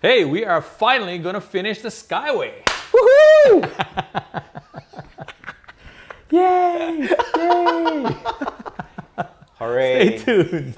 Hey, we are finally gonna finish the Skyway. Woohoo! Yay! Yay! Hooray! Stay tuned.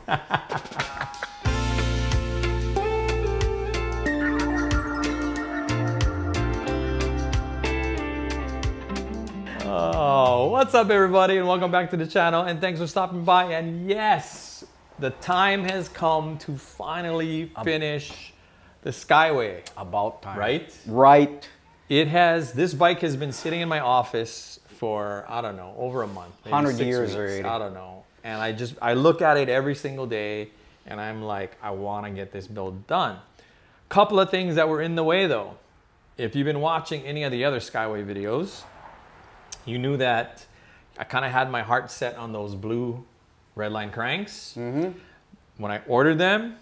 Oh, what's up everybody and welcome back to the channel and thanks for stopping by. And yes, the time has come to finally finish the Skyway. About time. Right? Right. This bike has been sitting in my office for, I don't know, over a month. 100 years weeks, already. I don't know. And I look at it every single day and I'm like, I want to get this build done. Couple of things that were in the way though. If you've been watching any of the other Skyway videos, you knew that I kind of had my heart set on those blue redline cranks. When I ordered them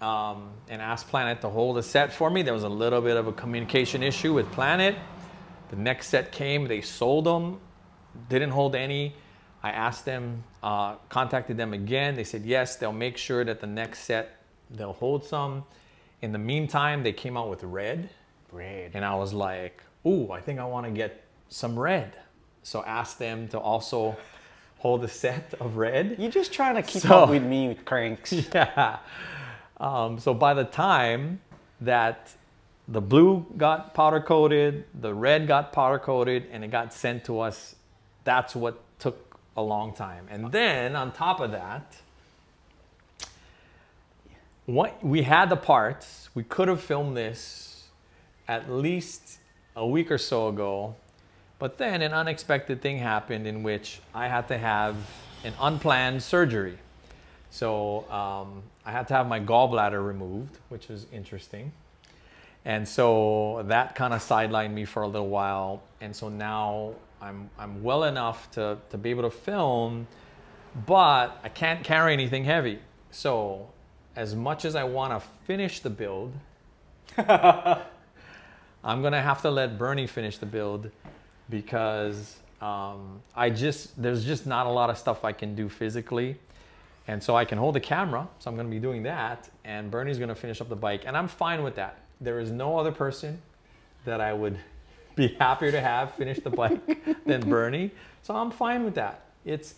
and asked Planet to hold a set for me, there was a little bit of a communication issue with Planet. The next set came, they sold them, didn't hold any. I asked them, contacted them again. They said, yes, they'll make sure that the next set, they'll hold some. In the meantime, they came out with red. And I was like, ooh, I think I want to get some red. So asked them to also hold a set of red. You're just trying to keep up with me with cranks. Yeah. So by the time that the blue got powder coated, the red got powder coated, and it got sent to us, that's what took a long time. And then on top of that, we had the parts. We could have filmed this at least a week or so ago. But then an unexpected thing happened in which I had to have an unplanned surgery. So I had to have my gallbladder removed, which was interesting. And so that kind of sidelined me for a little while. And so now I'm well enough to be able to film, but I can't carry anything heavy. So as much as I want to finish the build, I'm gonna have to let Bernie finish the build because there's just not a lot of stuff I can do physically. And so I can hold the camera, so I'm gonna be doing that, and Bernie's gonna finish up the bike, and I'm fine with that. There is no other person that I would be happier to have finish the bike than Bernie, so I'm fine with that.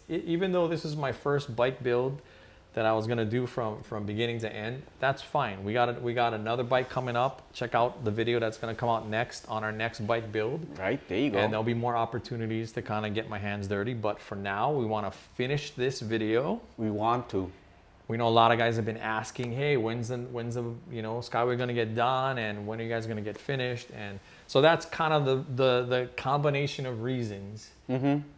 Even though this is my first bike build that I was gonna do from beginning to end, that's fine. We got another bike coming up. Check out the video that's gonna come out next on our next bike build. Right, there you go. And there'll be more opportunities to kind of get my hands dirty. But for now, we wanna finish this video. We want to. We know a lot of guys have been asking, hey, when's the Skyway gonna get done? And when are you guys gonna get finished? And so that's kind of the combination of reasons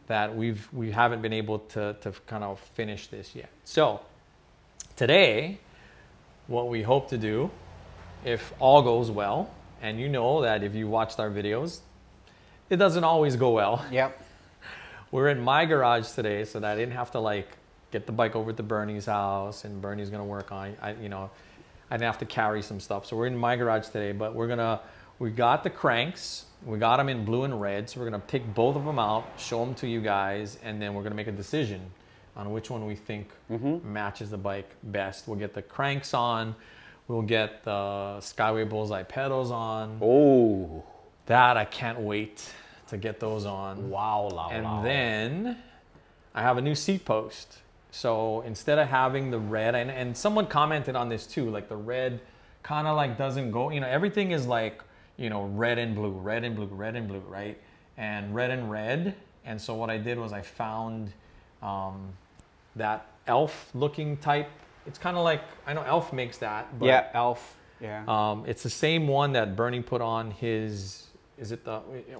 that we haven't been able to kind of finish this yet. So today, what we hope to do, if all goes well, and you know that if you watched our videos, it doesn't always go well. Yep. We're in my garage today so that I didn't have to like get the bike over to Bernie's house and Bernie's gonna work on it. I didn't have to carry some stuff. So we're in my garage today, but we got the cranks, we got them in blue and red. So we're gonna pick both of them out, show them to you guys, and then we're gonna make a decision on which one we think matches the bike best. We'll get the cranks on, we'll get the Skyway Bullseye pedals on. Oh, that I can't wait to get those on. Wow. And then I have a new seat post. So instead of having the red, and someone commented on this too, like the red kind of like doesn't go, everything is like, red and blue, red and blue, red and blue, right? And red and red. And so what I did was I found that elf looking type. It's kind of like, I know Elf makes that. But, yeah, Elf, yeah. It's the same one that Bernie put on his,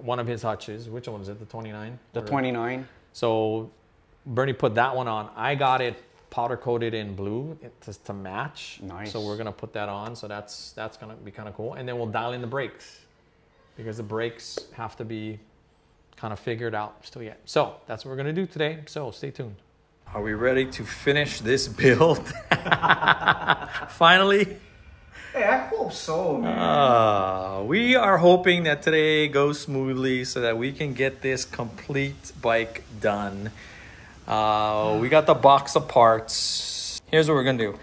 one of his hutches. Which one is it, the 29? The 29. So Bernie put that one on. I got it powder coated in blue to match. Nice. So we're gonna put that on. So that's gonna be kind of cool. And then we'll dial in the brakes because the brakes have to be kind of figured out still yet. So that's what we're gonna do today. So stay tuned. Are we ready to finish this build? Finally? Hey, I hope so, man. We are hoping that today goes smoothly so that we can get this complete bike done. We got the box of parts. Here's what we're gonna do.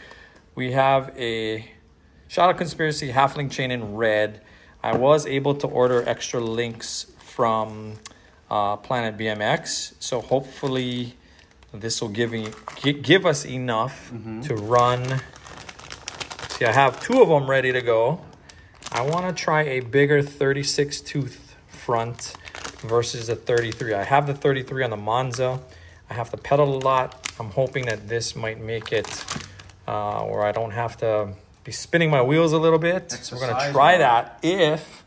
We have a Shout out Conspiracy, halfling chain in red. I was able to order extra links from Planet BMX. So hopefully this will give us enough to run. See, I have 2 of them ready to go. I want to try a bigger 36 tooth front versus the 33. I have the 33 on the Monza. I have to pedal a lot. I'm hoping that this might make it where I don't have to be spinning my wheels a little bit. So we're going to try that if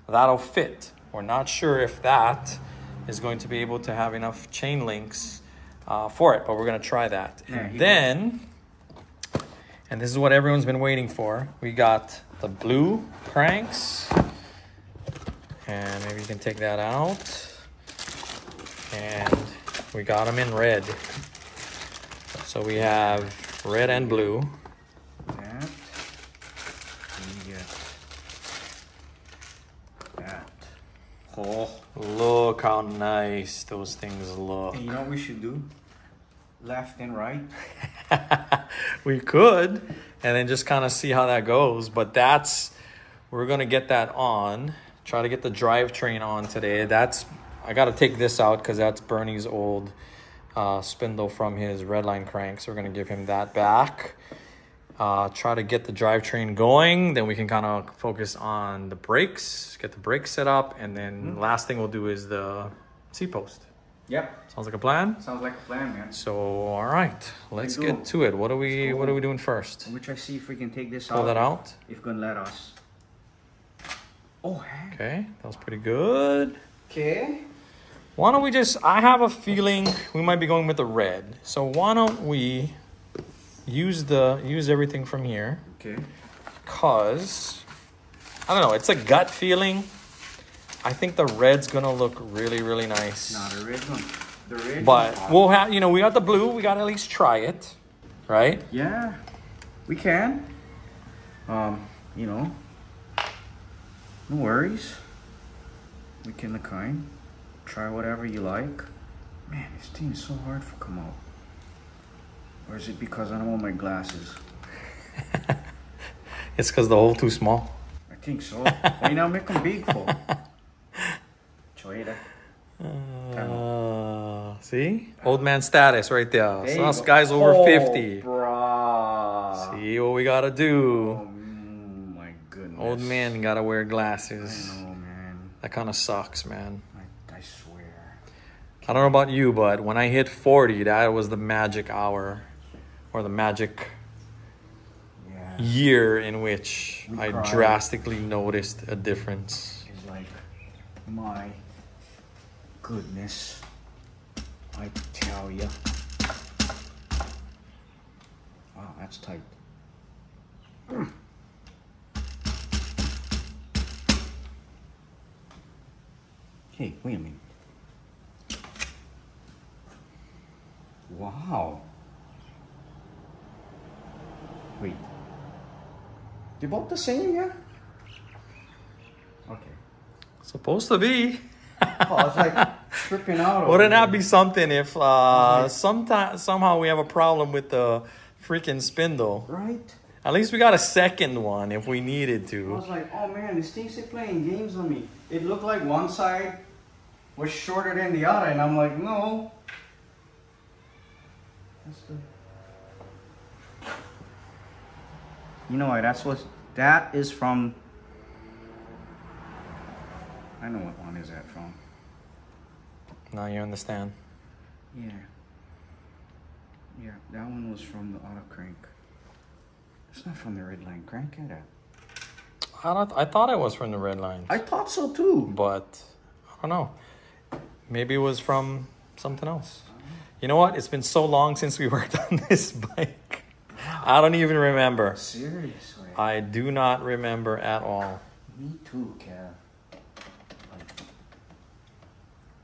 that'll fit. We're not sure if that is going to be able to have enough chain links for it, but we're going to try that. And then, and this is what everyone's been waiting for, we got the blue cranks. And maybe you can take that out. And we got them in red. So we have red and blue. That. And you get that. Oh. Look how nice those things look. And you know what we should do? Left and right. We could. And then just kind of see how that goes. But we're going to get that on. Try to get the drivetrain on today. I got to take this out because that's Bernie's old spindle from his redline crank. So we're going to give him that back. Try to get the drivetrain going. Then we can kind of focus on the brakes, get the brakes set up. And then last thing we'll do is the C-post. Yep. Sounds like a plan? Sounds like a plan, man. So, all right. Let's get to it. What are we doing first? Let me try to see if we can take this out. Pull that out? If gonna let us. Oh, hey. Okay, that was pretty good. Okay. Why don't we I have a feeling we might be going with the red. So why don't we use everything from here? Okay. Because, I don't know, it's a gut feeling. I think the red's gonna look really, really nice. Not the red one. The red. But we'll have, we got the blue. We gotta at least try it, right? Yeah, we can. No worries. We can try whatever you like. Man, this thing is so hard to come out. Or is it because I don't want my glasses? It's because the hole too small. I think so. Why not make them big for? See? Old man status right there. There So you us go. guys over 50. Bruh. See what we gotta do. Oh my goodness. Old man gotta wear glasses. I know, man. That kind of sucks, man. I swear. I don't know about you, but when I hit 40, that was the magic hour. Or the magic year in which I drastically noticed a difference. It's like, my goodness. I tell ya. Wow, that's tight. Hey, wait a minute. Wow. Wait. They're both the same, yeah? Okay. Supposed to be. Oh, it's like tripping out. Wouldn't that be something if somehow we have a problem with the freaking spindle? Right? At least we got a second one if we needed I to. was like, oh man, this thing's playing games on me. It looked like one side was shorter than the other, and I'm like, no. That's the... You know what? That is from. I know what one is that from. Now you understand. Yeah. Yeah, that one was from the auto crank. It's not from the red line crank, is it? I thought it was from the red line. I thought so too. But I don't know. Maybe it was from something else. You know what? It's been so long since we worked on this bike. I don't even remember. Seriously? I do not remember at all. Me too, Kev.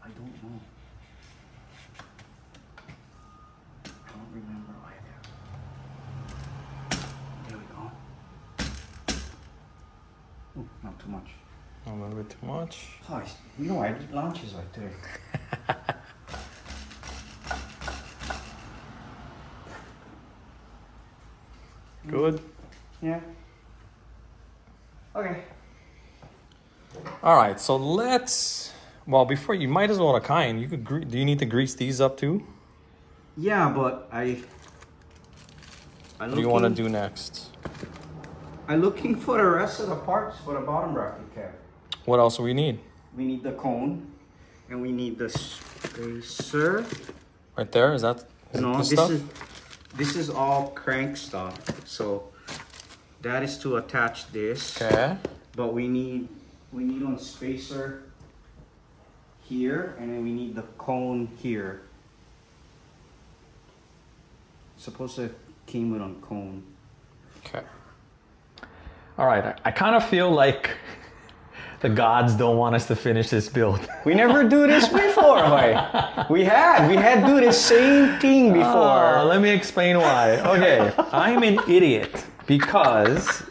I don't know. I don't remember either. There we go. Ooh, not too much. A little bit too much. Oh, you know, I did launches right there. Good. Yeah. Okay. All right, so let's, well, before you might as well kind, you could, do you need to grease these up too? Yeah, but What do you want to do next? I'm looking for the rest of the parts for the bottom bracket cap. What else do we need? We need the cone, and we need the spacer. Right there, is that No, this stuff? This is all crank stuff. So that is to attach this. Okay. But we need one spacer here, and then we need the cone here. Supposed to came with on cone. Okay. All right, I kind of feel like the gods don't want us to finish this build. We never do this before, right? We had do the same thing before. Let me explain why. Okay, I'm an idiot because,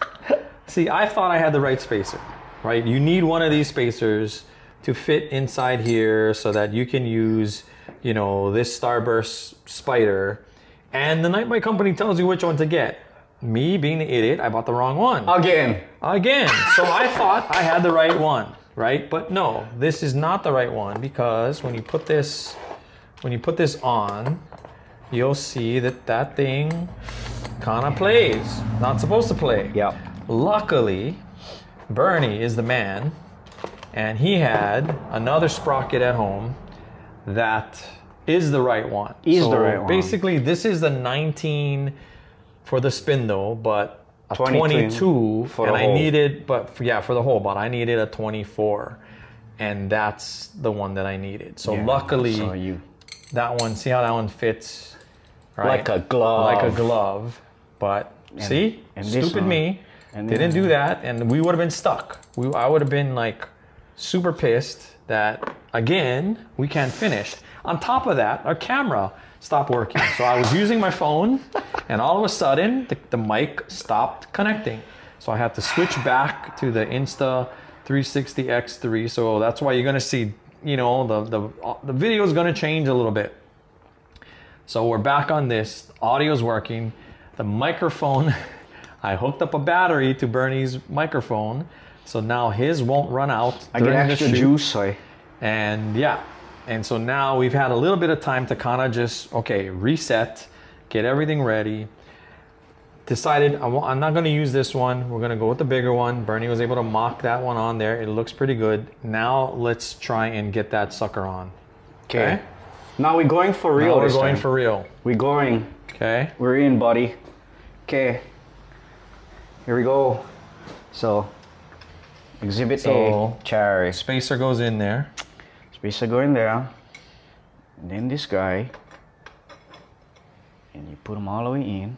see, I thought I had the right spacer, right? You need one of these spacers to fit inside here so that you can use, you know, this Starburst spider, and the Night Bike company tells you which one to get. Me being the idiot, I bought the wrong one. Again. So I thought I had the right one, right? But no, this is not the right one, because when you put this on, you'll see that that thing kind of plays. Not supposed to play. Yep. Luckily, Bernie is the man, and he had another sprocket at home that is the right one. Is the right one. Basically, this is the 19 for the spindle, but a 22 for and the I hole. needed, but yeah, for the hole, but I needed a 24, and that's the one that I needed. So Yeah, luckily, that one, see how that one fits, right? Like a glove. Like a glove. But see, and this stupid one. me, And didn't then- do that, and we would have been stuck. I would have been like super pissed that again we can't finish. On top of that, our camera stopped working. So I was using my phone, and all of a sudden the mic stopped connecting. So I had to switch back to the Insta 360 X3. So that's why you're gonna see, you know, the video is gonna change a little bit. So we're back on this. Audio's working. The microphone, I hooked up a battery to Bernie's microphone, so now his won't run out. I get during the extra shoot. juice, I. And yeah, and so now we've had a little bit of time to kind of just, okay, reset, get everything ready. Decided I'm not going to use this one. We're going to go with the bigger one. Bernie was able to mock that one on there. It looks pretty good. Now let's try and get that sucker on. Okay. Now we're going for real. Now we're going for real. We're going. Okay. We're in, buddy. Okay. Here we go. So, Exhibit A, cherry. Spacer goes in there. Spacer going there. And then this guy. And you put them all the way in.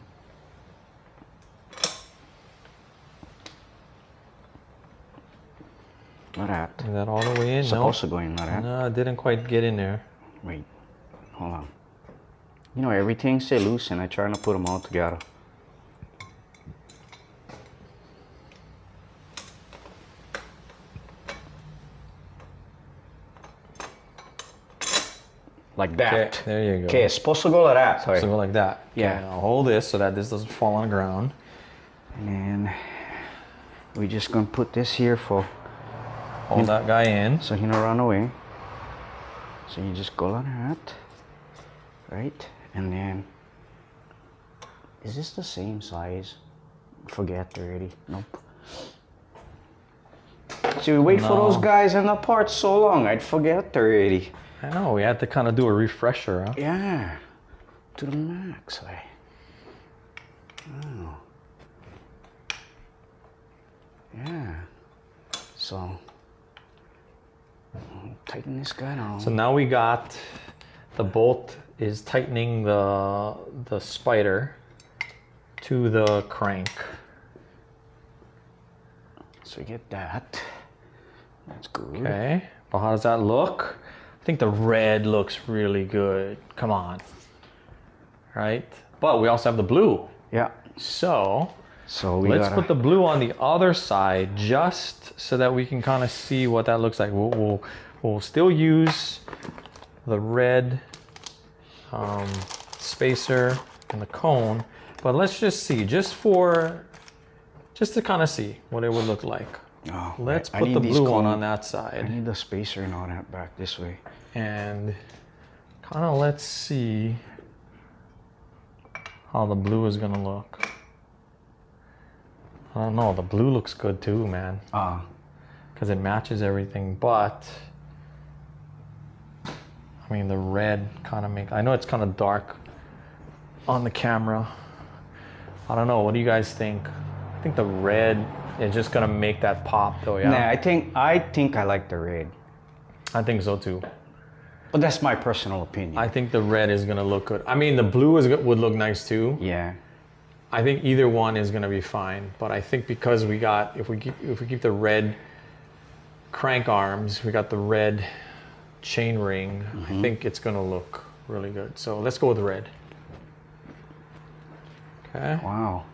Like that. Is that all the way in? Supposed to go in like that. No, it didn't quite get in there. Wait. Hold on. You know, everything stay loose and I trying to put them all together. Like that. Okay, there you go. Okay, it's supposed to go like that. Sorry. So go like that. Yeah. Okay, I'll hold this so that this doesn't fall on the ground. And then we're just gonna put this here for Hold that guy in. so he don't run away. So you just go like that. Right? And then is this the same size? Forget already. Nope. See, we wait for those guys and the parts so long, I'd forget already. I know, we had to kind of do a refresher, huh? Yeah. To the max, way. Oh. Yeah. So tighten this guy down. So now we got the bolt is tightening the spider to the crank. So we get that. That's good. Okay, but how does that look? I think the red looks really good. Come on. Right? But we also have the blue. Yeah. So Let's put the blue on the other side just so that we can kind of see what that looks like. We'll still use the red spacer and the cone, but let's just see, just for just to kind of see what it would look like. Oh, Let's I put need the these blue one cone- on that I side. need the spacer and all that back this way. And kind of let's see how the blue is gonna look. I don't know, the blue looks good too, man. Because it matches everything, but I mean the red kind of make, I know it's kind of dark on the camera. I don't know, what do you guys think? I think the red is just gonna make that pop though, yeah? Nah, I think I like the red. I think so too. But that's my personal opinion. I think the red is gonna look good. I mean, the blue would look nice too. Yeah. I think either one is gonna be fine. But I think because we got, if we keep the red crank arms, we got the red chain ring, I think it's gonna look really good. So let's go with red. Okay. Wow.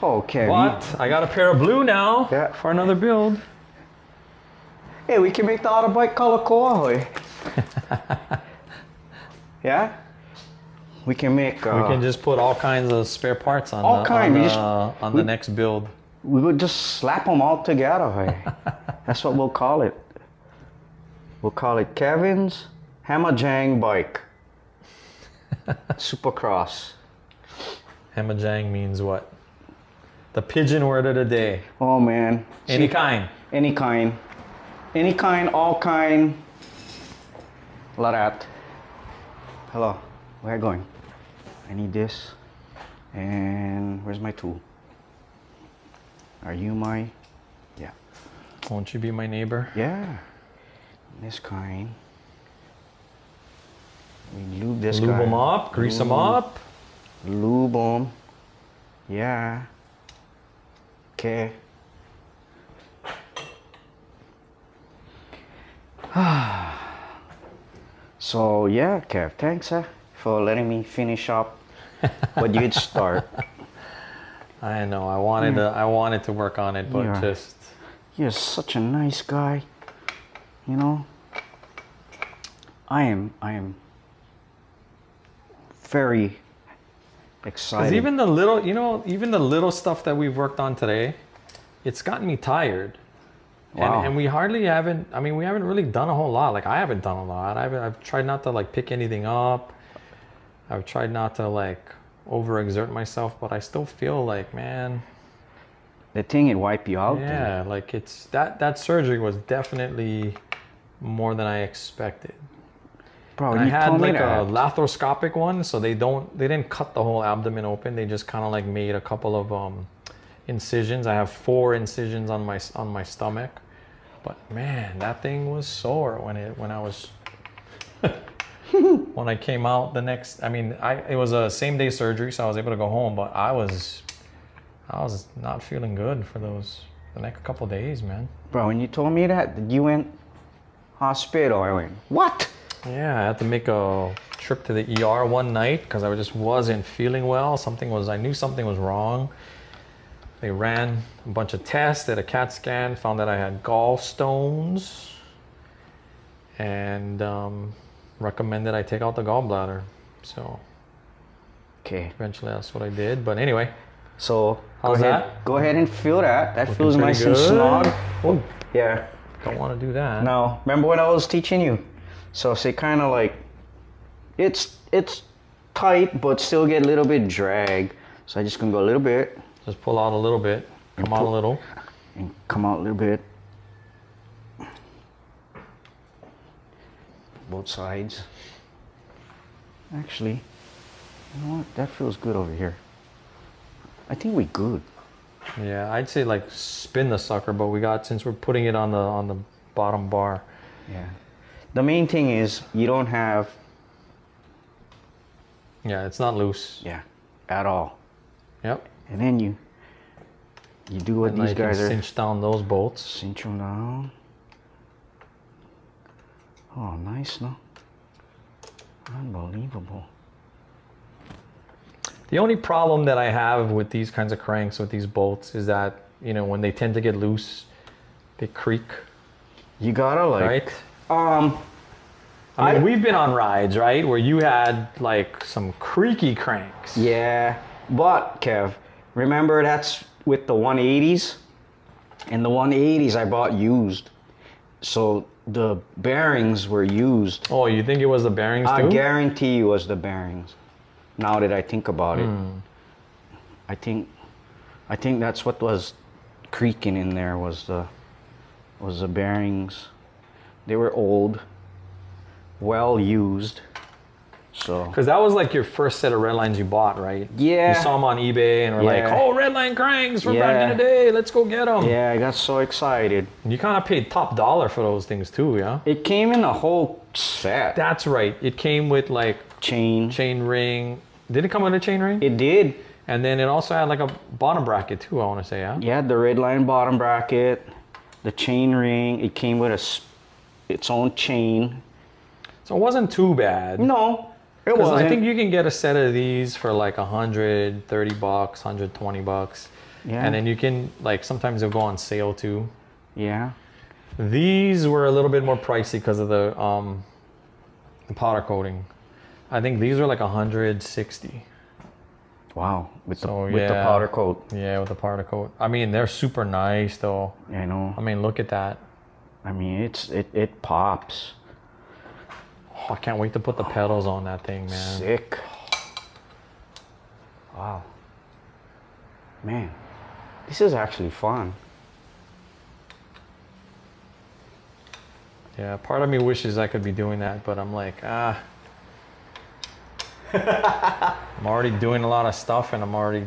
Okay. But I got a pair of blue now for another build. Hey, we can make the auto bike color Koahoe. Yeah? We can make... we can just put all kinds of spare parts on the next build. We would just slap them all together. Hey. That's what we'll call it. We'll call it Kevin's Hamajang Bike. Supercross. Hamajang means what? The pigeon word of the day. Oh man. Any kind. Any kind. Any kind, all kind. Like that. Hello, where are you going? I need this. And where's my tool? Are you my... Yeah. Won't you be my neighbor? Yeah. This kind. We lube this Lube guy. them up, grease them up. Lube them. Yeah. Okay. So yeah, Kev, thanks for letting me finish up what you'd start. I know. I wanted to work on it, but you're such a nice guy. You know. I am very excited. Because even the little, even the little stuff that we've worked on today, it's gotten me tired. Wow. And we haven't really done a whole lot. Like, I haven't done a lot. I've tried not to like pick anything up. I've tried not to like overexert myself, but I still feel like, man, the thing it wipe you out. Yeah, then. like it's that surgery was definitely more than I expected. Bro, and I had like a laparoscopic one, so they didn't cut the whole abdomen open. They just kind of like made a couple of incisions. I have 4 incisions on my stomach. But man, that thing was sore when I was when I came out the next. I mean, it was a same day surgery, so I was able to go home. But I was not feeling good for the next couple of days, man. Bro, when you told me that you went hospital, I went, what? Yeah, I had to make a trip to the ER one night because I just wasn't feeling well. I knew something was wrong. They ran a bunch of tests, did a CAT scan, found that I had gallstones, and recommended I take out the gallbladder. So okay, eventually that's what I did. But anyway, so how's that? Go ahead and feel that. That Looking feels nice and good. snug. Oh, Yeah. don't want to do that. No, remember when I was teaching you? So say kind of like, it's tight, but still get a little bit drag. So I just gonna go a little bit. Just pull out a little bit, come out a little. And come out a little bit. Both sides. Actually, you know what? That feels good over here. I think we good. Yeah, I'd say like spin the sucker, but since we're putting it on the bottom bar. Yeah. The main thing is you don't have. Yeah, it's not loose. Yeah, at all. Yep. And then you do what these guys are. Cinch down those bolts. Cinch them down. Oh, nice, no? Unbelievable. The only problem that I have with these kinds of cranks, with these bolts, is that, when they tend to get loose, they creak. You gotta like... Right? I mean, we've been on rides, right? Where you had like some creaky cranks. Yeah, but Kev, remember with the 180s, and the 180s I bought used. So the bearings were used. Oh, you think it was the bearings too? I guarantee it was the bearings. Now that I think about it, I think that's what was creaking in there was the bearings. They were old, well used. So. Because that was like your first set of Redlines you bought, right? Yeah. You saw them on eBay and were like, "Oh, Redline cranks from back in the day. Let's go get them." Yeah, I got so excited. And you kind of paid top dollar for those things too, yeah? It came in a whole set. That's right. It came with like Chain ring. Did it come with a chain ring? It did. And then it also had like a bottom bracket too, I want to say, yeah? Yeah, the Redline bottom bracket, the chain ring. It came with its own chain. So it wasn't too bad. No, it wasn't. I think you can get a set of these for like $130, $120. Yeah. And then you can, like, sometimes they'll go on sale too. Yeah. These were a little bit more pricey because of the powder coating. I think these are like $160. Wow, with the powder coat. Yeah, with the powder coat. I mean, they're super nice though. Yeah, I know. I mean, look at that. I mean, it pops. Oh, I can't wait to put the pedals on that thing, man. Sick. Wow. Man, this is actually fun. Yeah, part of me wishes I could be doing that, but I'm like, I'm already doing a lot of stuff and I'm already,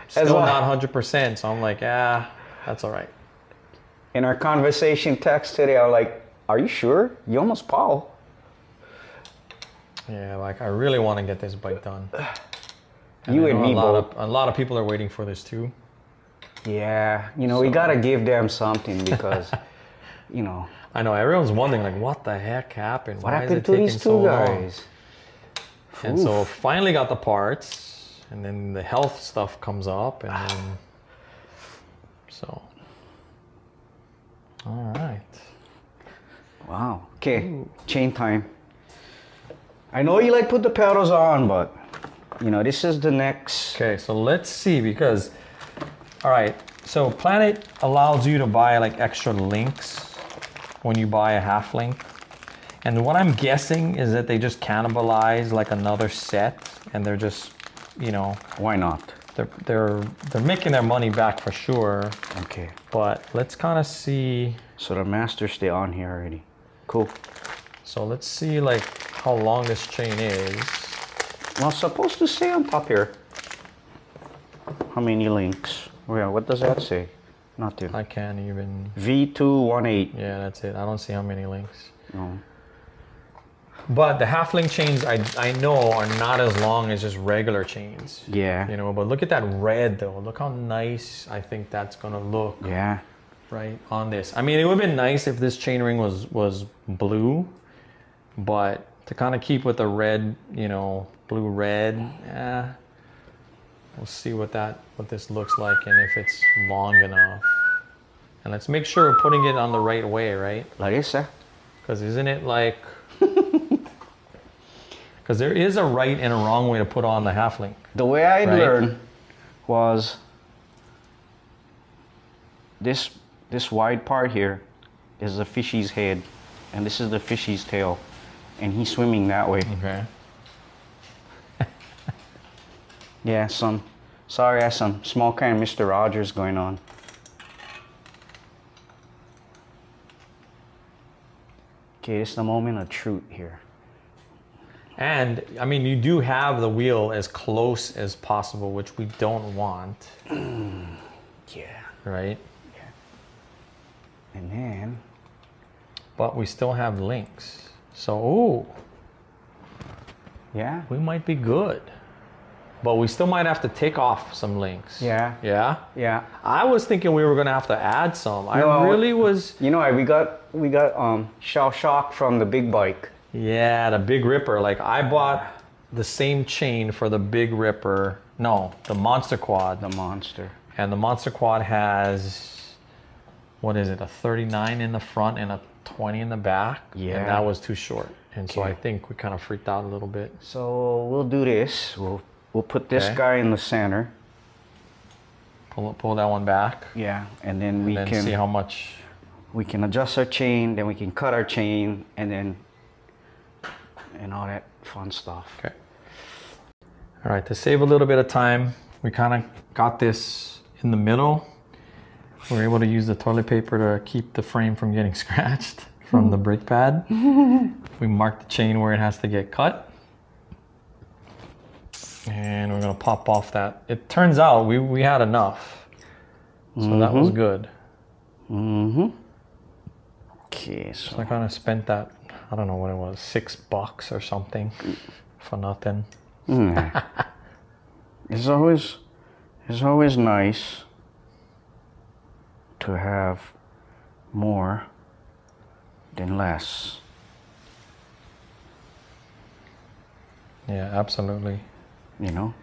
still not 100%. So I'm like, that's all right. In our conversation text today, I'm like, are you sure? You almost Paul. Yeah, like I really want to get this bike done. You and me both. A lot of people are waiting for this too. Yeah, we gotta give them something because, I know everyone's wondering like, what the heck happened? What happened to these two guys? And so finally got the parts, and then the health stuff comes up, and then so. All right. Wow. Okay. Chain time. I know you like put the pedals on, but this is the next. Okay, so let's see because, all right. So Planet allows you to buy like extra links when you buy a half link. And what I'm guessing is that they just cannibalize like another set, and they're just, Why not? They're making their money back for sure. Okay. But let's kind of see. So the masters stay on here already. Cool. So let's see like how long this chain is. Well, it's supposed to stay on top here. How many links? Well, what does that say? Nothing. I can't even. V218. Yeah, that's it. I don't see how many links. No. But the half link chains I know are not as long as just regular chains. Yeah. But look at that red though. Look how nice I think that's gonna look. Yeah. Right on this. I mean, it would have been nice if this chain ring was blue, but to kind of keep with the red, blue red. We'll see what this looks like and if it's long enough. And let's make sure we're putting it on the right way, right? Like this, sir. Because isn't it like? Because there is a right and a wrong way to put on the half link. The way I learned was this wide part here is the fishy's head, and this is the fishy's tail, and he's swimming that way. Okay. Yeah, some small kind of Mr. Rogers going on. Okay, it's the moment of truth here. And I mean, you do have the wheel as close as possible, which we don't want. Yeah. Right? Yeah. And then. But we still have links. So, yeah, we might be good. But we still might have to take off some links. Yeah. Yeah? Yeah. I was thinking we were going to have to add some. No, I really was. We got shell shock from the big bike. Yeah, the Big Ripper. Like I bought the same chain for the Big Ripper. No, the Monster Quad. The Monster. And the Monster Quad has, what is it, a 39 in the front and a 20 in the back? Yeah. And that was too short. And so I think we kind of freaked out a little bit. So we'll do this. We'll put this guy in the center. Pull that one back. Yeah, and then we And then can see how much. we can adjust our chain, then we can cut our chain, and all that fun stuff. Okay. All right, to save a little bit of time, we kind of got this in the middle. We're able to use the toilet paper to keep the frame from getting scratched from the brake pad. We marked the chain where it has to get cut. And we're gonna pop off that. It turns out we had enough. So that was good. Okay, so I kind of spent that, I don't know what it was, $6 or something for nothing. It's always nice to have more than less. Yeah, absolutely. You know?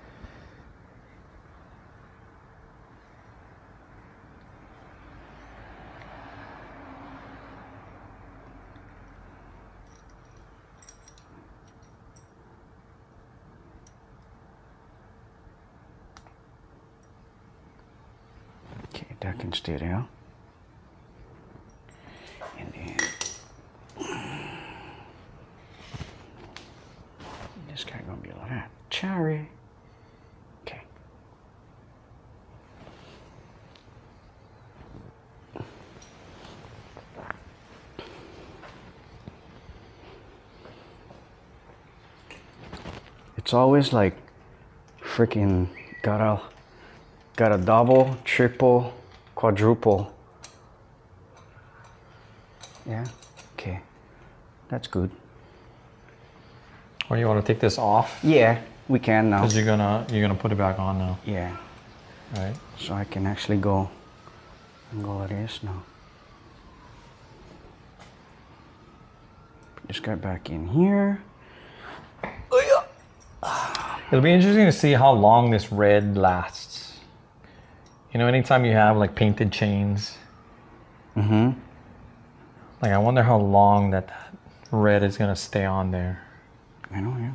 Okay, that can stay there. And then this guy gonna be like that. Cherry. Okay. It's always like freaking got a double, triple, quadruple. Yeah, okay, that's good. Or you want to take this off? Yeah, we can now. Because you're gonna put it back on now. Yeah. All right. So I can actually go like this now. Put this guy back in here. It'll be interesting to see how long this red lasts. You know, anytime you have like painted chains. Like I wonder how long that red is gonna stay on there. I know, yeah.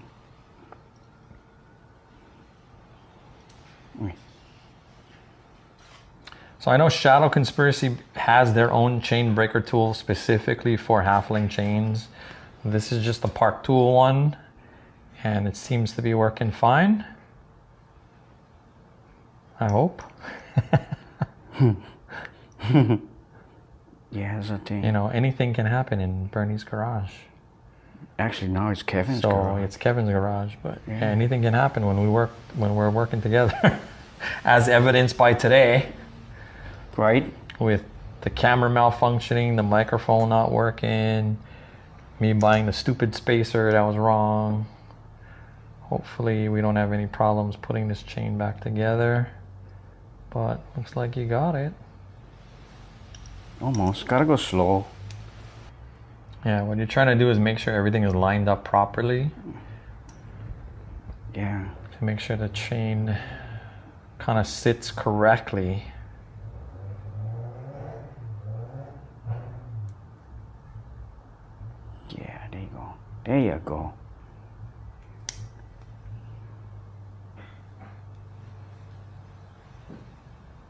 Wait. So I know Shadow Conspiracy has their own chain breaker tool specifically for half-link chains. This is just the Park Tool one, and it seems to be working fine. I hope. Yeah, that's a thing. You know, anything can happen in Bernie's garage. Actually, now it's Kevin's So garage. it's Kevin's garage, but Yeah. anything can happen when we're working together, as evidenced by today, Right? with the camera malfunctioning, the microphone not working, me buying the stupid spacer that was wrong. Hopefully we don't have any problems putting this chain back together, but looks like you got it. Almost. Gotta go slow. Yeah, what you're trying to do is make sure everything is lined up properly. Yeah. To make sure the chain kind of sits correctly. Yeah, there you go. There you go.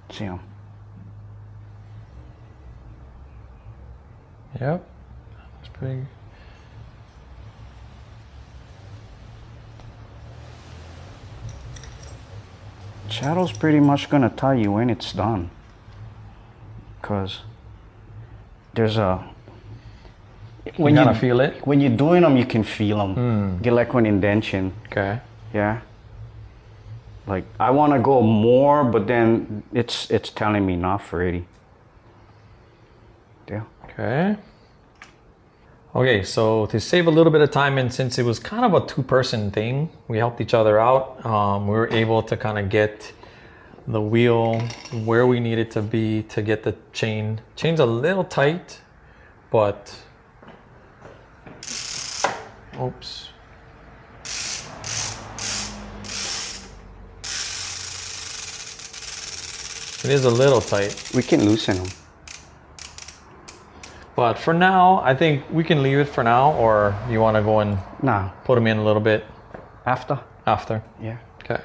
See him? Yep, that's pretty. Shadow's pretty much gonna tell you when it's done. Cause there's a When you gotta feel it. When you're doing them, you can feel them. Get like an indentation. Okay. Yeah. Like I want to go more, but then it's telling me enough already. Yeah. Okay. Okay, so to save a little bit of time, and since it was kind of a two-person thing, we helped each other out. We were able to kind of get the wheel where we need it to be to get the chain. Chain's a little tight, but oops. It is a little tight. We can loosen them. But for now, I think we can leave it for now, or you want to go and Nah. put them in a little bit After? after? Yeah. Okay.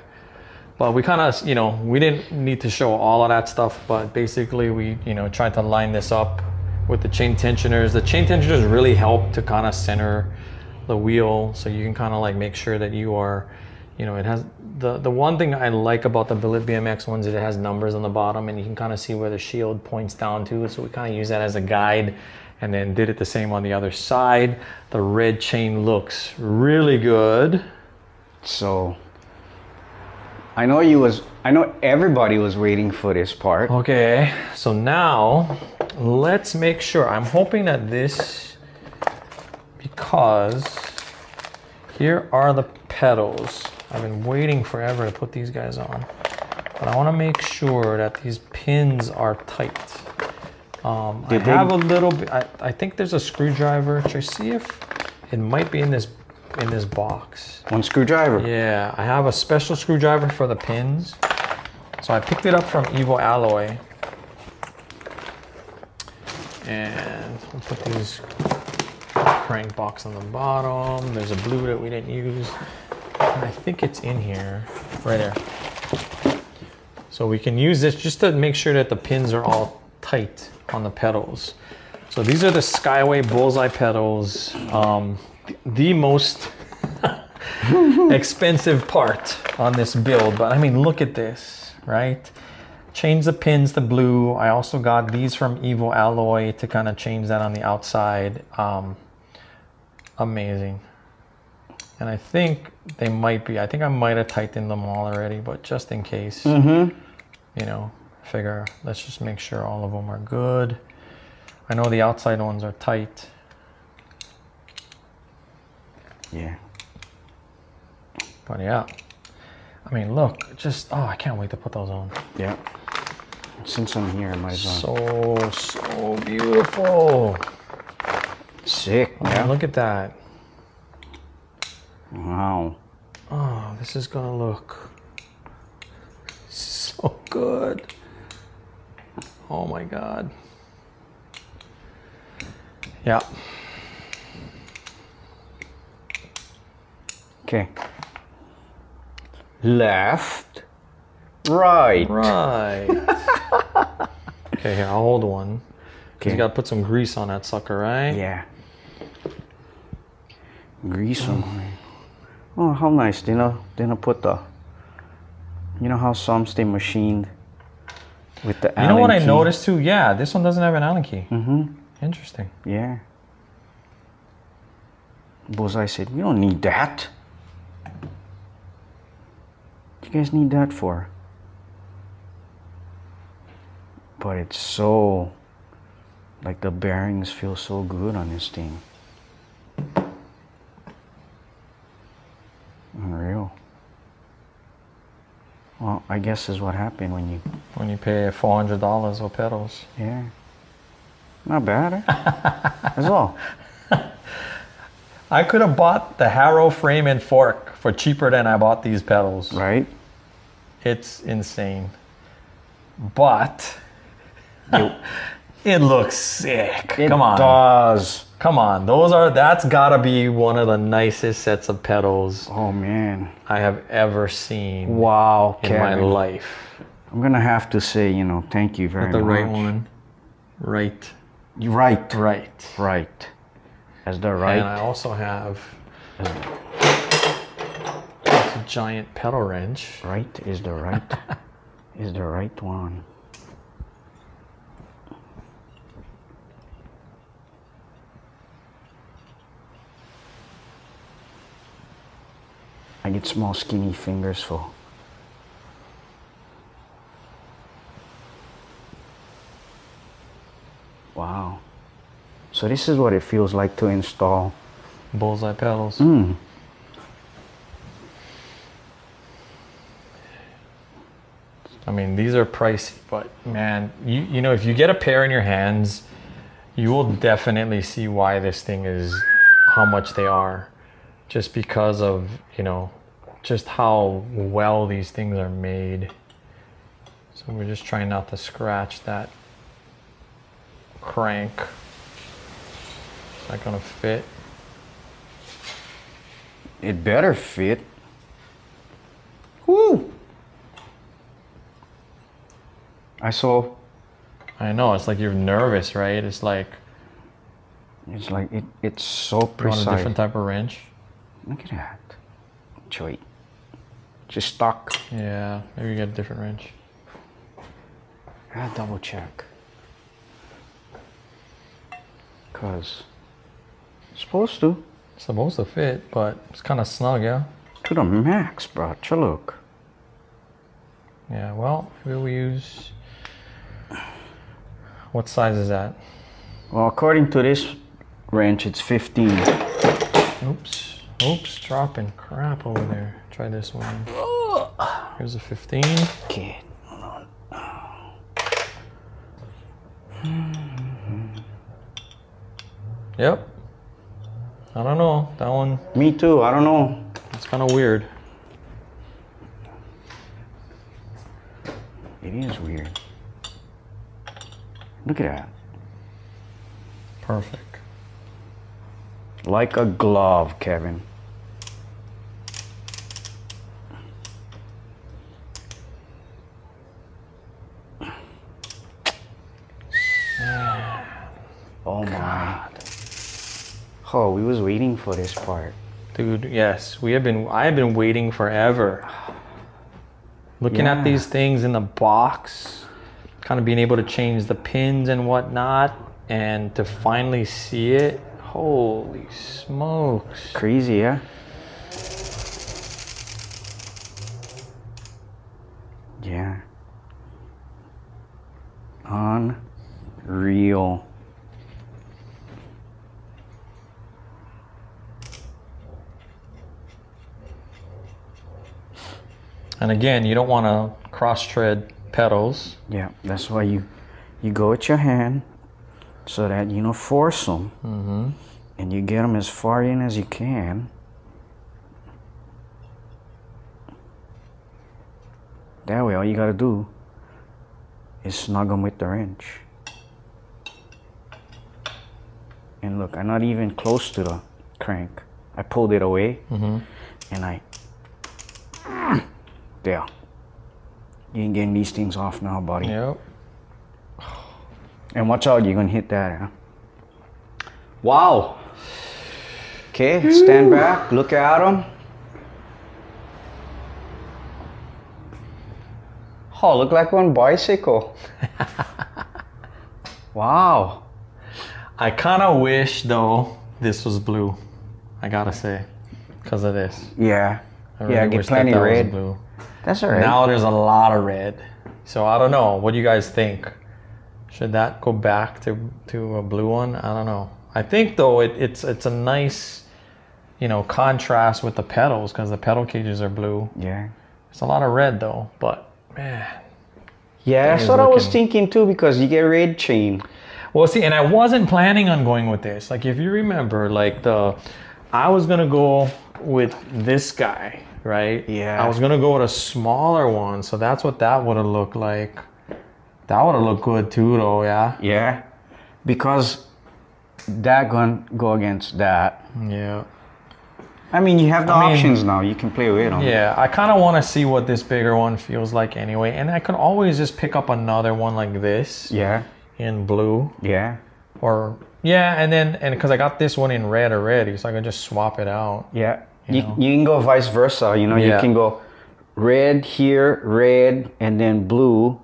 But we kind of, you know, we didn't need to show all of that stuff, but basically we, you know, tried to line this up with the chain tensioners. The chain tensioners really help to kind of center the wheel, so you can kind of like make sure that you are, you know, it has the one thing I like about the Billet BMX ones is it has numbers on the bottom, and you can kind of see where the shield points down to. So we kind of use that as a guide, and then did it the same on the other side. The red chain looks really good. So I know everybody was waiting for this part. Okay, so now let's make sure. I'm hoping that this, because here are the pedals. I've been waiting forever to put these guys on, but I want to make sure that these pins are tight. I have a little bit, I think there's a screwdriver. Should I see if it might be in this box? One screwdriver. Yeah, I have a special screwdriver for the pins. So I picked it up from Evo Alloy. And we'll put these crank box on the bottom. There's a blue that we didn't use. And I think it's in here, right there. So we can use this just to make sure that the pins are all tight on the pedals. So these are the Skyway Bullseye pedals. The most expensive part on this build, but I mean, look at this, right? Change the pins to blue. I also got these from Evo Alloy to kind of change that on the outside. Amazing. And I think they might be, I think I might have tightened them all already, but just in case, you know, figure, let's just make sure all of them are good. I know the outside ones are tight. Yeah. But yeah, I mean, look, just, oh, I can't wait to put those on. Yeah. Since I'm here, I might as well. So beautiful. Sick. Oh, yeah. Look at that. Wow. Oh, this is gonna look so good. Oh my God. Yeah. Okay. Left, right. Right. Okay, here, I'll hold one. Okay. You gotta put some grease on that sucker, right? Yeah. Grease on it. Oh, how nice. They don't put the, you know how some stay machined with the Allen You know what key? I noticed too? Yeah, this one doesn't have an Allen key. Interesting. Yeah. Bullseye said, "We don't need that. What you guys need that for?" But it's so, like the bearings feel so good on this thing. Unreal. Well, I guess is what happened when you pay $400 for pedals. Yeah. Not bad, eh? That's all. I could have bought the Harrow frame and fork for cheaper than I bought these pedals. Right? It's insane. But it looks sick. Come on. It does. Come on. That's gotta be one of the nicest sets of pedals Oh man. I have ever seen Wow, in Kevin. my life. I'm gonna have to say, thank you very much. The right one. Right. You're right. Right. Right. As the right. And I also have this giant pedal wrench. Right is the right. Is the right one. I get small skinny fingers for. Wow. So this is what it feels like to install Bullseye pedals. I mean, these are pricey, but man, you know, if you get a pair in your hands, you will definitely see why this thing is how much they are. Just because of, just how well these things are made. So we're just trying not to scratch that crank. Is that gonna fit? It better fit. Woo! I saw. I know, it's like you're nervous, right? It's like it's so you precise. want a different type of wrench. Look at that. Choy. Just stuck. Yeah, maybe you get a different wrench. I gotta double check. Cause it's supposed to. It's supposed to fit, but it's kind of snug, yeah? To the max, bro. Look. Yeah, well, maybe we use... What size is that? Well, according to this wrench, it's 15. Oops. Oops, dropping crap over there. Try this one. Here's a 15. Okay, hold on. Yep. I don't know. That one... Me too, I don't know. It's kind of weird. It is weird. Look at that. Perfect. Like a glove, Kevin. Oh my. Oh, we was waiting for this part. Dude, yes. I have been waiting forever. Looking at these things in the box, kind of being able to change the pins and whatnot, and to finally see it, holy smokes. Crazy, yeah? Yeah. Unreal. And again, you don't want to cross-tread pedals. Yeah, that's why you go with your hand so that you don't force them. Mm-hmm. And you get them as far in as you can. That way, all you gotta do is snug them with the wrench. And look, I'm not even close to the crank. I pulled it away, and there. You ain't getting these things off now, buddy. Yep. And watch out, you're gonna hit that, huh? Wow. Okay, stand back, look at them. Oh, look like one bicycle. Wow. I kind of wish, though, this was blue. I gotta say, because of this. Yeah. I really Yeah, get wish plenty that was red. blue. That's alright. Now there's a lot of red. So I don't know. What do you guys think? Should that go back to a blue one? I don't know. I think though it's a nice, contrast with the pedals because the pedal cages are blue. Yeah. It's a lot of red though, but man. Yeah, that's what I was thinking too because you get red chain. Well, see, and I wasn't planning on going with this. Like if you remember, I was gonna go with this guy, right? Yeah. I was gonna go with a smaller one, so that's what that would have looked like. That would have looked good too, though, yeah? Yeah, because that gonna go against that. Yeah. I mean, you have the options now. You can play with them. Yeah, I kind of want to see what this bigger one feels like anyway. And I could always just pick up another one like this. Yeah. In blue. Yeah. Or, yeah, and because I got this one in red already, so I can just swap it out. Yeah. You can go vice versa. You can go red here, red, and then blue.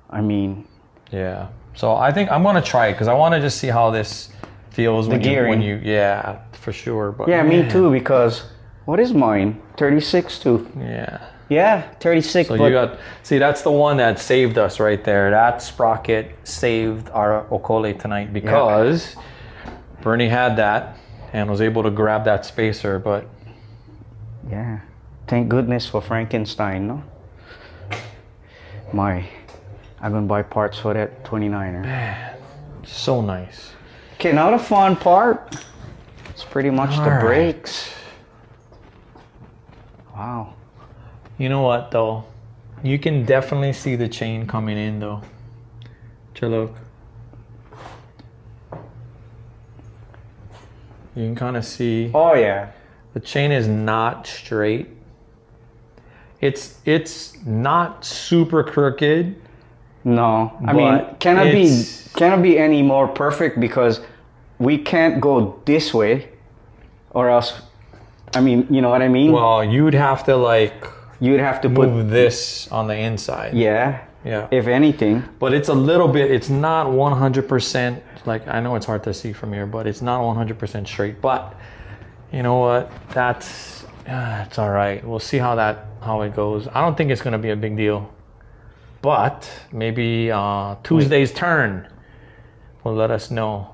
I mean. Yeah. So I think I'm going to try it because I want to just see how this feels when you, yeah, for sure. But yeah, me too, because what is mine? 36 too. Yeah. Yeah, 36. So you got, see, that's the one that saved us right there. That sprocket saved our Okole tonight because Bernie had that and was able to grab that spacer, but. Yeah. Thank goodness for Frankenstein, no? I'm gonna buy parts for that 29er. Man, so nice. Okay, now the fun part. It's pretty much the brakes. Wow. You know what though? You can definitely see the chain coming in though. Look. You can kind of see. Oh yeah. The chain is not straight. It's not super crooked, No, I mean, cannot be any more perfect because we can't go this way, or else. I mean, you know what I mean? Well, you'd have to like. You'd have to move this on the inside. Yeah. Yeah. If anything. But it's a little bit. It's not 100%. Like I know it's hard to see from here, but it's not 100% straight. But you know what? That's it's all right. We'll see how it goes. I don't think it's gonna be a big deal. But maybe Tuesday's turn will let us know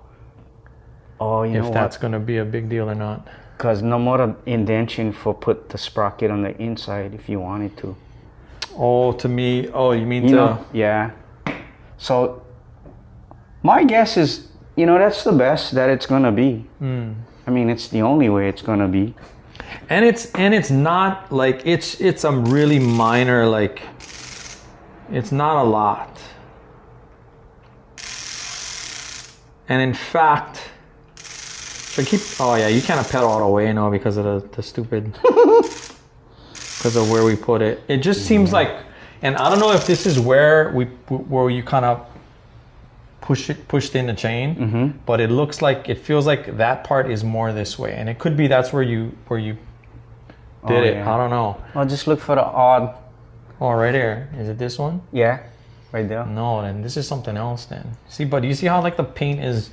if that's going to be a big deal or not. Because no more indentation for put the sprocket on the inside if you wanted to. Oh, to me, you mean yeah. So my guess is, that's the best that it's going to be. I mean, it's the only way it's going to be. And it's not like it's a really minor, like, it's not a lot. And in fact, you can't pedal all the way now because of the stupid, because of where we put it. It just seems like, and I don't know if this is where you kind of pushed in the chain, but it feels like that part is more this way, and it could be that's where you did it. Yeah. I don't know. I'll just look for the odd. Oh, right here. Is it this one? Yeah, right there. No, then this is something else then. See, but you see how like the paint is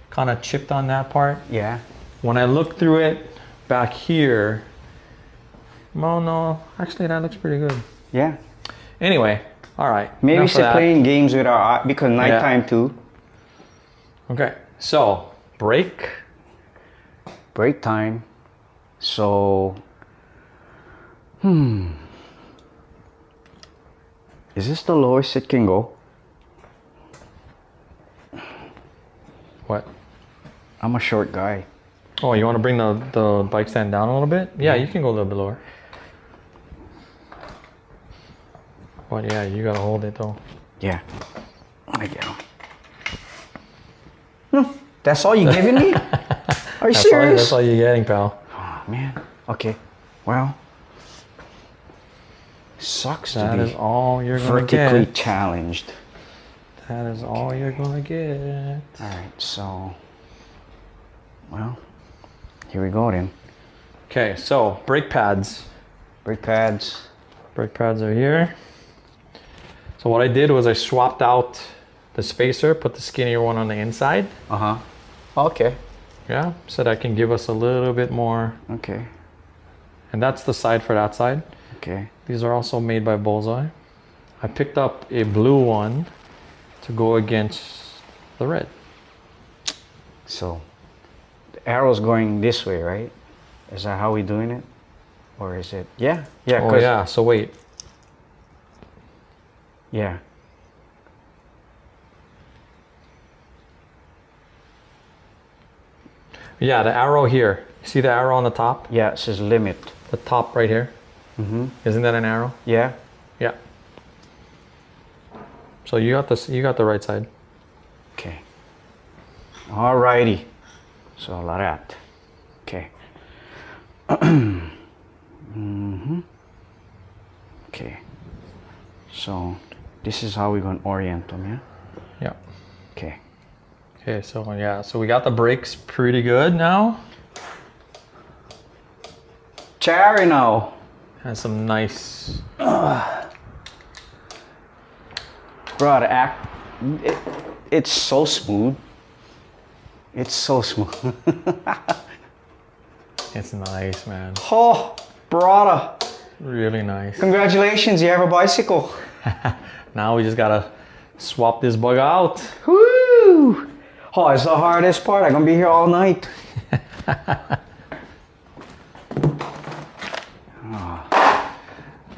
kind of chipped on that part? Yeah. When I look through it back here, well, no, actually that looks pretty good. Yeah. Anyway, all right. Maybe we should playing games with our, because nighttime too. Okay, so break time. So, is this the lowest it can go? What? I'm a short guy. Oh, you want to bring the bike stand down a little bit? Yeah, you can go a little bit lower. But yeah, you gotta hold it though. Yeah, I get it. That's all you giving me? Are you serious? That's all you're getting, pal. Oh man. Okay. Well, sucks to be that is all you're gonna vertically get. Challenged. That is all you're gonna get. All right. So, well, here we go then. Okay. So brake pads. Brake pads. Brake pads are here. So what I did was I swapped out the spacer, put the skinnier one on the inside. Okay. Yeah, so that can give us a little bit more. Okay. And that's the side for that side. Okay. These are also made by Bullseye. I picked up a blue one to go against the red. So the arrow's going this way, right? Is that how we're doing it? Or is it? Yeah. Yeah. Oh yeah, so wait. Yeah. Yeah, the arrow here. See the arrow on the top? Yeah, it says limit. The top right here. Isn't that an arrow? Yeah. Yeah. So you got the right side. Okay. Alrighty. So like that. Okay. Okay. So this is how we're going to orient them, yeah? Yeah. Okay. Okay, so yeah, so we got the brakes pretty good now. Cherry now. Has some nice. Bro, it's so smooth. It's so smooth. It's nice, man. Oh, brother. Really nice. Congratulations, you have a bicycle. Now we just gotta swap this bug out. Woo! Oh, it's the hardest part. I'm gonna be here all night.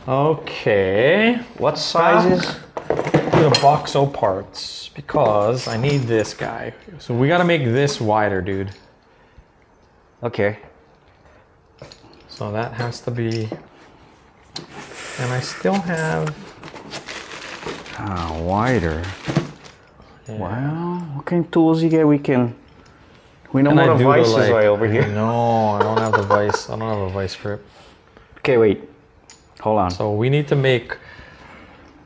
Okay. What sizes? The boxo parts, because I need this guy. So we gotta make this wider, dude. Okay. So that has to be. And I still have. Wider. Yeah. Well, what kind of tools you get? We know what a vice is right over here. No, I don't have the vice. I don't have a vice grip. Okay, wait. Hold on. So we need to make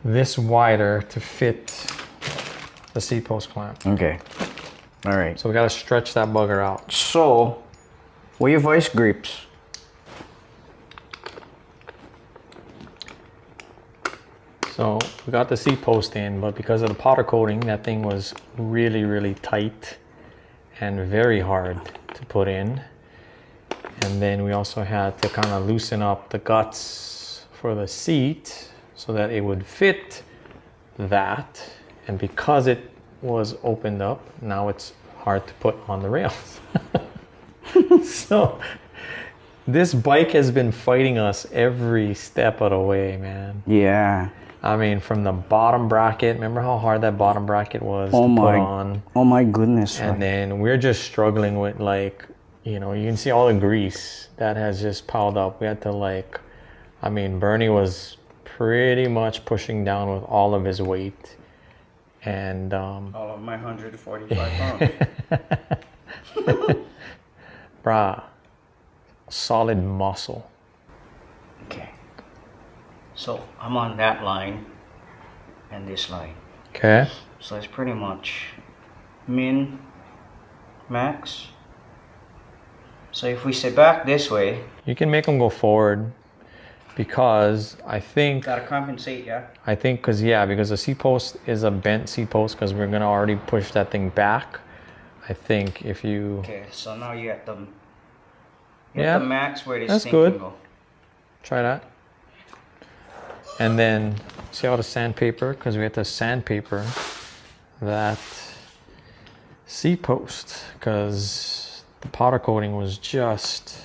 this wider to fit the seat post clamp. Okay. All right. So we gotta stretch that bugger out. So, where your vice grips? So we got the seat post in, but because of the powder coating, that thing was really, really tight and very hard to put in. And then we also had to kind of loosen up the guts for the seat so that it would fit that. And because it was opened up, now it's hard to put on the rails. So this bike has been fighting us every step of the way, man. Yeah. I mean, from the bottom bracket, remember how hard that bottom bracket was to put on? Oh my goodness. And then we're just struggling with, like, you know, you can see all the grease that has just piled up. We had to, like, I mean, Bernie was pretty much pushing down with all of his weight. And all of my 145 pounds. brah, solid muscle. Okay. So I'm on that line and this line. Okay. So it's pretty much min, max. So if we sit back this way, You can make them go forward because I think, gotta compensate, yeah? I think because the seat post is a bent seat post because we're gonna already push that thing back. I think if you, Okay, so now you're at the, Yeah, the max where this that's thing good. can go. try that. And then see how the sandpaper, because we had to sandpaper that seat post because the powder coating was just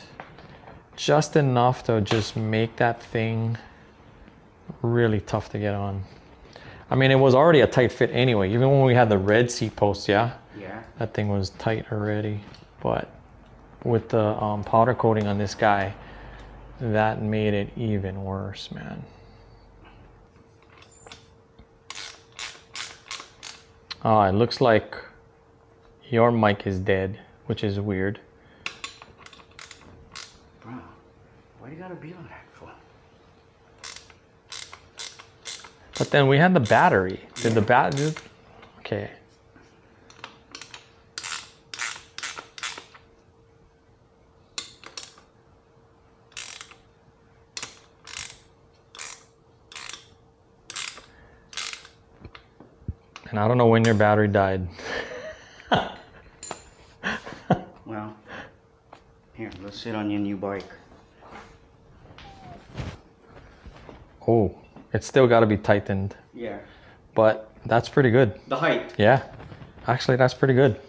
enough to just make that thing really tough to get on. I mean, it was already a tight fit anyway. Even when we had the red seat post, Yeah. that thing was tight already. But with the powder coating on this guy, that made it even worse, man. Oh, it looks like your mic is dead, which is weird. Bro, why you gotta be like that for? But then we had the battery. Did the battery? Okay. And I don't know when your battery died. Well, here, let's sit on your new bike. Oh, it's still got to be tightened, Yeah. but that's pretty good. The height. Yeah, actually, that's pretty good.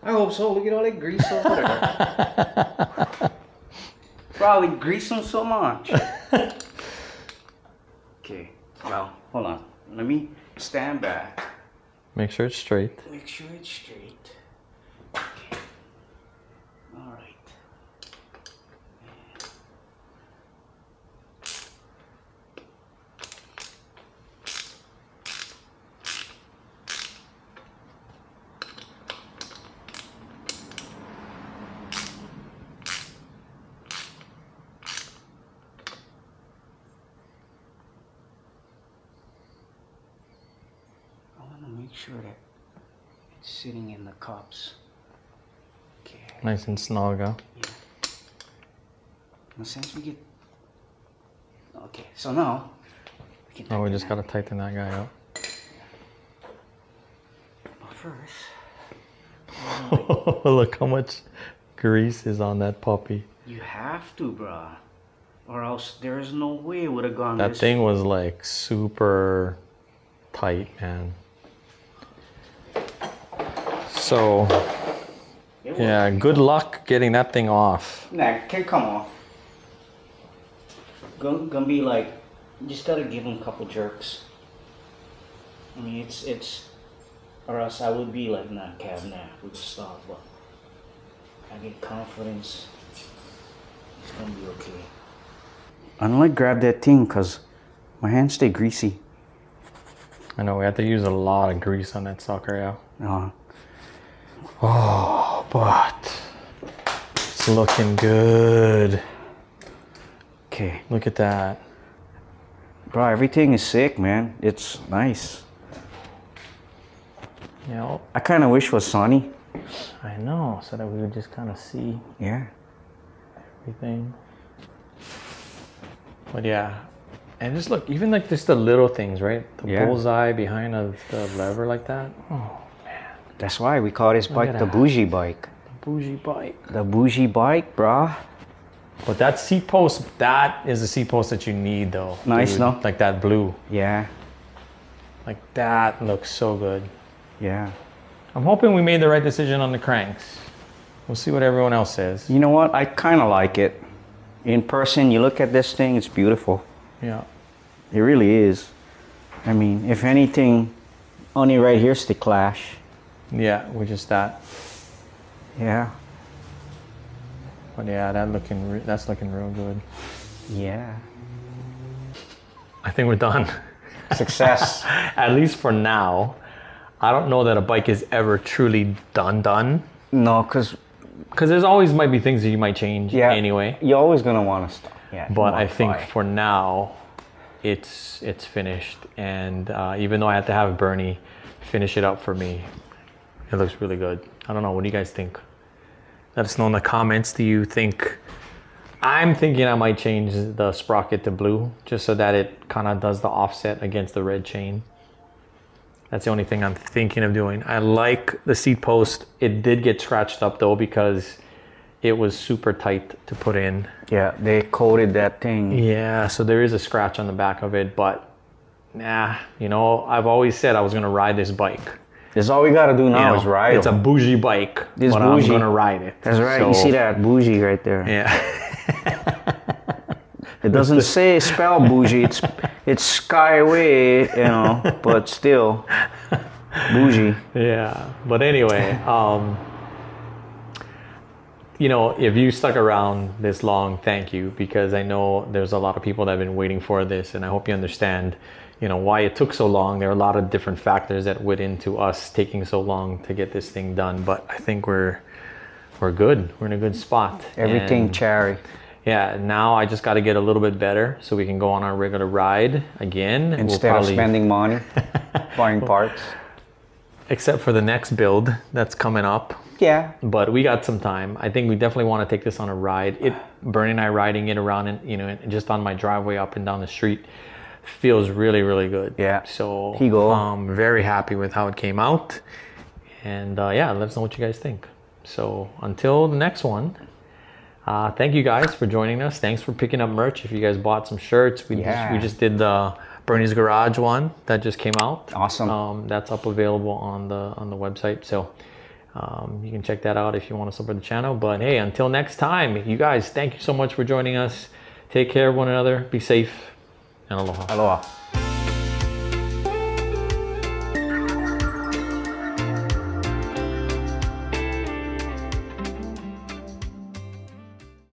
I hope so. Look at all that grease over there. Probably grease them so much. Okay, well, hold on. Let me stand back. Make sure it's straight. Make sure it's straight. Okay. All right. Make sure that it's sitting in the cups. Okay. Nice and snug, huh? Yeah. Now since we get... Okay, so now... We can Oh, we just got to tighten that guy up. But first... Look how much grease is on that puppy. You have to, bruh. Or else there's no way it would have gone That this... thing was like super tight, man. So, yeah, good luck getting that thing off. Nah, it can't come off. Gonna be like, you just gotta give him a couple jerks. I mean, it's, or else I would be like, nah, Cav, nah, we just stop. But I get confidence. It's gonna be okay. I don't like grab that thing because my hands stay greasy. I know we had to use a lot of grease on that sucker, yeah. Uh, Oh, but it's looking good. Okay. Look at that. Bro, everything is sick, man. It's nice. You know, I kind of wish it was sunny. I know, so that we would just kind of see Yeah. everything. But yeah, and just look, even like just the little things, right? The Yeah. bullseye behind the lever like that. Oh, That's why we call this bike at the that. bougie bike. the bougie bike. The bougie bike, brah. But that seat post, that is a seat post that you need though. Nice, dude. no? Like that blue. Yeah. Like that looks so good. Yeah. I'm hoping we made the right decision on the cranks. We'll see what everyone else says. You know what? I kind of like it. In person, you look at this thing, it's beautiful. Yeah. It really is. I mean, if anything, only right here's the clash. Yeah, we just that. Yeah. But yeah, that's looking real good. Yeah. I think we're done. Success. At least for now. I don't know that a bike is ever truly done. No, because There's always might be things that you might change yeah, anyway. you're always going to want to stop. Yeah. But I think for now, it's finished. And even though I had to have Bernie finish it up for me, it looks really good. I don't know. What do you guys think? Let us know in the comments. Do you think... I'm thinking I might change the sprocket to blue just so that it kind of does the offset against the red chain. That's the only thing I'm thinking of doing. I like the seat post. It did get scratched up though because it was super tight to put in. Yeah, they coated that thing. Yeah, so there is a scratch on the back of it, but nah, you know, I've always said I was gonna ride this bike. That's all we got to do now You know, is ride it's a bougie bike, This but bougie. I'm gonna ride it. That's right. So, You see that bougie right there? Yeah. It doesn't say spell bougie. It's Skyway, you know, but still bougie. Yeah, but anyway, you know, if you stuck around this long, thank you, because I know there's a lot of people that have been waiting for this, and I hope you understand, you know, why it took so long. There are a lot of different factors that went into us taking so long to get this thing done, but I think we're good. We're in a good spot. Everything And cherry. yeah, now I just got to get a little bit better so we can go on our regular ride again. Instead of spending money buying parts. Except for the next build that's coming up. Yeah. But we got some time. I think we definitely want to take this on a ride. Bernie and I riding it around, and you know, just on my driveway up and down the street, feels really, really good. Yeah. So He go. I'm very happy with how it came out. And yeah, let us know what you guys think. So until the next one, thank you guys for joining us. Thanks for picking up merch. If you guys bought some shirts, we just did the Bernie's Garage one that just came out. Awesome. That's up available on the website. So you can check that out if you want to support the channel. But hey, until next time, you guys, thank you so much for joining us. Take care of one another. Be safe, and aloha. Aloha.